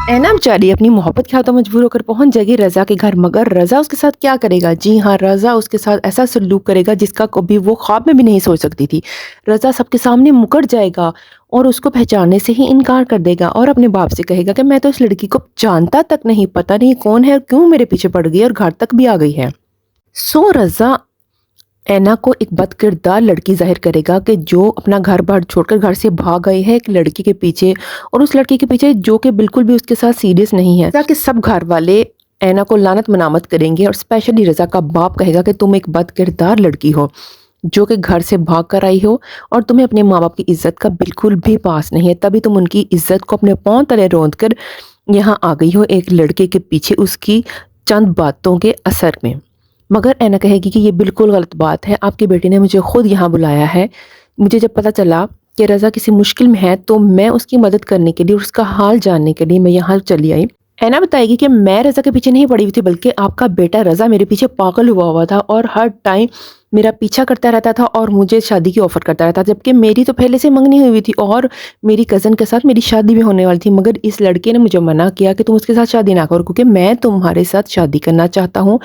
ऐना बेचारी अपनी मोहब्बत के हाथों मजबूर होकर पहुंच जाएगी रज़ा के घर, मगर रज़ा उसके साथ क्या करेगा? जी हाँ, रज़ा उसके साथ ऐसा सलूक करेगा जिसका कभी वो ख्वाब में भी नहीं सोच सकती थी। रज़ा सबके सामने मुकर जाएगा और उसको पहचानने से ही इनकार कर देगा और अपने बाप से कहेगा कि मैं तो इस लड़की को जानता तक नहीं, पता नहीं कौन है और क्यों मेरे पीछे पड़ गई और घर तक भी आ गई है। रज़ा ऐना को एक बदकिरदार लड़की ज़ाहिर करेगा कि जो अपना घर-बार छोड़कर घर से भाग गई है एक लड़की के पीछे, और उस लड़की के पीछे जो कि बिल्कुल भी उसके साथ सीरियस नहीं है। ताकि सब घर वाले ऐना को लानत मनामत करेंगे और स्पेशली रज़ा का बाप कहेगा कि तुम एक बदकिरदार लड़की हो, जो कि घर से भाग कर आई हो और तुम्हें अपने माँ-बाप की इज़्ज़त का बिल्कुल भी पास नहीं है। तभी तुम उनकी इज़्ज़त को अपने पाँव तले रौंद कर यहाँ आ गई हो एक लड़के के पीछे उसकी चंद बातों के असर में। मगर ऐना कहेगी कि ये बिल्कुल गलत बात है, आपकी बेटी ने मुझे खुद यहाँ बुलाया है। मुझे जब पता चला कि रज़ा किसी मुश्किल में है तो मैं उसकी मदद करने के लिए और उसका हाल जानने के लिए मैं यहाँ चली आई। ऐना बताएगी कि मैं रज़ा के पीछे नहीं पड़ी हुई थी, बल्कि आपका बेटा रज़ा मेरे पीछे पागल हुआ हुआ था और हर टाइम मेरा पीछा करता रहता था और मुझे शादी की ऑफ़र करता रहता था, जबकि मेरी तो पहले से मंगनी हुई थी और मेरी कज़न के साथ मेरी शादी भी होने वाली थी। मगर इस लड़के ने मुझे मना किया कि तुम उसके साथ शादी ना करो, क्योंकि मैं तुम्हारे साथ शादी करना चाहता हूँ।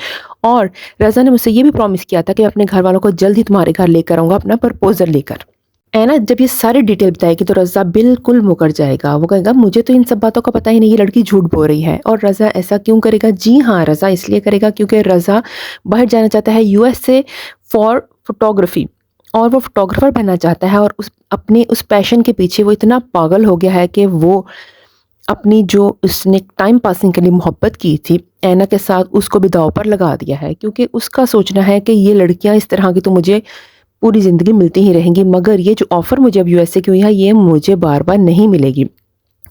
और रज़ा ने मुझसे ये भी प्रॉमिस किया था कि मैं अपने घर वालों को जल्द ही तुम्हारे घर लेकर आऊँगा अपना प्रपोज़ल लेकर। ऐना जब ये सारी डिटेल बताएगी तो रज़ा बिल्कुल मुकर जाएगा। वो कहेगा मुझे तो इन सब बातों का पता ही नहीं, ये लड़की झूठ बोल रही है। और रज़ा ऐसा क्यों करेगा? जी हाँ, रज़ा इसलिए करेगा क्योंकि रज़ा बाहर जाना चाहता है यूएस से फॉर फोटोग्राफी, और वो फोटोग्राफर बनना चाहता है और उस पैशन के पीछे वो इतना पागल हो गया है कि वो अपनी जो उसने टाइम पासिंग के लिए मोहब्बत की थी ऐना के साथ, उसको भी दांव पर लगा दिया है, क्योंकि उसका सोचना है कि ये लड़कियां इस तरह की तो मुझे पूरी ज़िंदगी मिलती ही रहेंगी, मगर ये जो ऑफ़र मुझे अब यूएस से की हुई है ये मुझे बार बार नहीं मिलेगी।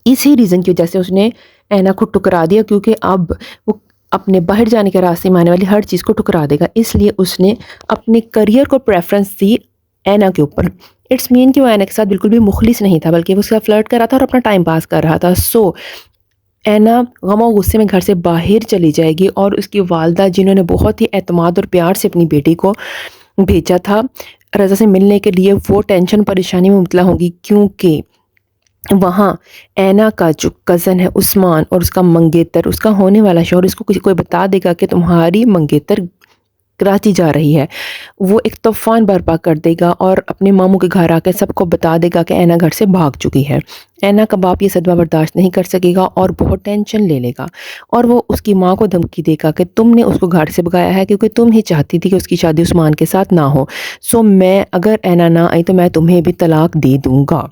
इसी रीज़न की वजह से उसने ऐना को ठुकरा दिया, क्योंकि अब वो अपने बाहर जाने के रास्ते में आने वाली हर चीज़ को ठुकरा देगा। इसलिए उसने अपने करियर को प्रेफरेंस दी ऐना के ऊपर। इट्स मीन कि वो ऐना के साथ बिल्कुल भी मुखलिस नहीं था, बल्कि वो उसके साथ फ्लर्ट कर रहा था और अपना टाइम पास कर रहा था। ऐना गम और गुस्से में घर से बाहर चली जाएगी और उसकी वालदा, जिन्होंने बहुत ही एतमाद और प्यार से अपनी बेटी को भेजा था रज़ा से मिलने के लिए, वो टेंशन परेशानी में मुबतला होंगी, क्योंकि वहाँ ऐना का जो कज़न है उस्मान और उसका मंगेतर, उसका होने वाला शौहर, इसको किसी कोई बता देगा कि तुम्हारी मंगेतर कराची जा रही है। वो एक तूफ़ान बर्पा कर देगा और अपने मामू के घर आकर सबको बता देगा कि ऐना घर से भाग चुकी है। ऐना का बाप ये सदमा बर्दाश्त नहीं कर सकेगा और बहुत टेंशन ले लेगा और वो उसकी माँ को धमकी देगा कि तुमने उसको घर से भगाया है क्योंकि तुम ही चाहती थी कि उसकी शादी उस्मान के साथ ना हो। मैं अगर ऐना ना आई तो मैं तुम्हें भी तलाक दे दूँगा।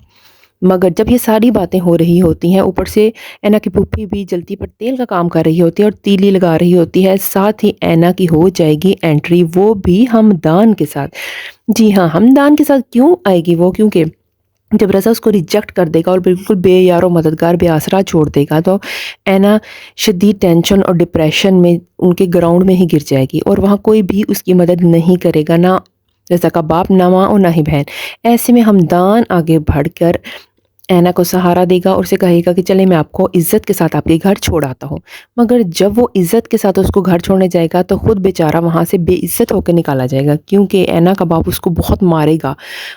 मगर जब ये सारी बातें हो रही होती हैं, ऊपर से ऐना की फूफी भी जल्दी पर तेल का काम कर रही होती है और तीली लगा रही होती है, साथ ही ऐना की हो जाएगी एंट्री, वो भी हमदान के साथ। जी हाँ, हमदान के साथ क्यों आएगी वो? क्योंकि जब रज़ा उसको रिजेक्ट कर देगा और बिल्कुल बेयारो मददगार बेआसरा छोड़ देगा तो ऐना शदीद टेंशन और डिप्रेशन में उनके ग्राउंड में ही गिर जाएगी और वहाँ कोई भी उसकी मदद नहीं करेगा, ना रज़ा का बाप, ना माँ और ना ही बहन। ऐसे में हमदान आगे बढ़कर ऐना को सहारा देगा और उसे कहेगा कि चले मैं आपको इज़्ज़त के साथ आपके घर छोड़ आता हूँ। मगर जब वो इज़्ज़त के साथ उसको घर छोड़ने जाएगा तो खुद बेचारा वहाँ से बेइज़्ज़त होकर निकाला जाएगा, क्योंकि ऐना का बाप उसको बहुत मारेगा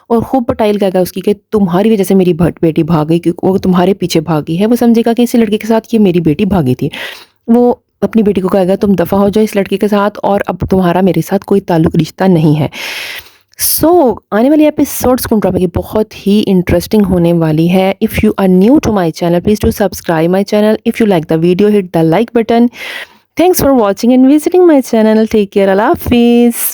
और खूब पिटाई लगाएगा उसकी कि तुम्हारी वजह से मेरी बेटी भाग गई, क्योंकि वो तुम्हारे पीछे भागी है। वो समझेगा कि इस लड़के के साथ ये मेरी बेटी भागी थी। वो अपनी बेटी को कहेगा तुम दफ़ा हो जाओ इस लड़के के साथ और अब तुम्हारा मेरे साथ कोई ताल्लुक रिश्ता नहीं है। आने वाली एपिसोड्स कौन ड्रामा की बहुत ही इंटरेस्टिंग होने वाली है। If you are new to my channel please do subscribe my channel. If you like the video hit the like button. Thanks for watching and visiting my channel. Take care, अल्लाह हाफिज़।